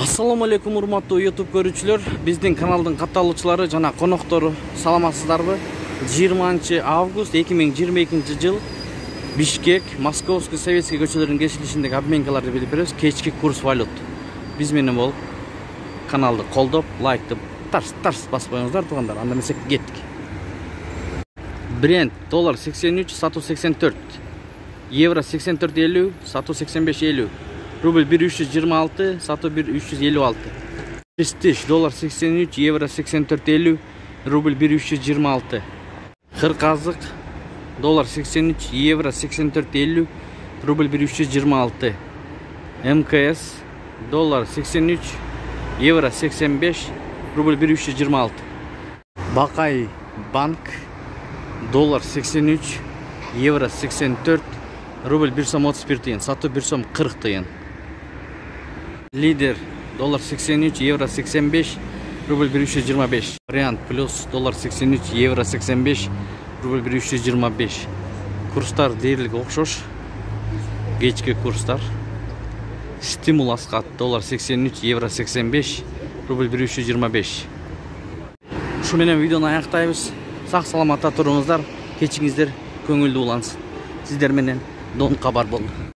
Assalamu алейкум урматтуу YouTube көрүүчүлөр. Биздин каналдын катталуучулары жана коноктору саламатсыздарбы? 20 август 2022 жыл Бишкек, Московский, Советский көчөлөрүнүн кесилишиндеги обменкаларды билип беребиз. Кечки курс валют. Биз менен болуп каналды колдоп, лайктып, тарс басып коюңуздар туугандар. Анда эмесе кеттик. Brent доллар 83, сатуу 84. Евро 84.50, сатуу 85.50. Рубль 1.326, сатуу 1.356. Престиж доллар 83, евро 84.50, рубль 1.326. Кырказык доллар 83, евро 84.50, рубль 1.326. МКС доллар 83, евро 85, рубль 1.326. Бакай банк доллар 83, евро 84, рубль 1 сом 31 тыйын, сатуу 1 сом 40 тыйын. Лидер доллар 83, евро 85, рубль 1.325. Вариант плюс доллар 83, евро 85, рубль 1.325. Курстар дээрлик окшош. Кечки курстар. Стимул аскат доллар 83, евро 85, рубль 1.325. Ушу менен видеону аяктайбыз. Сак саламатта туруңуздар, кечиңиздер көңүлдүү улансын. Сиздер менен Дон Кабар болду.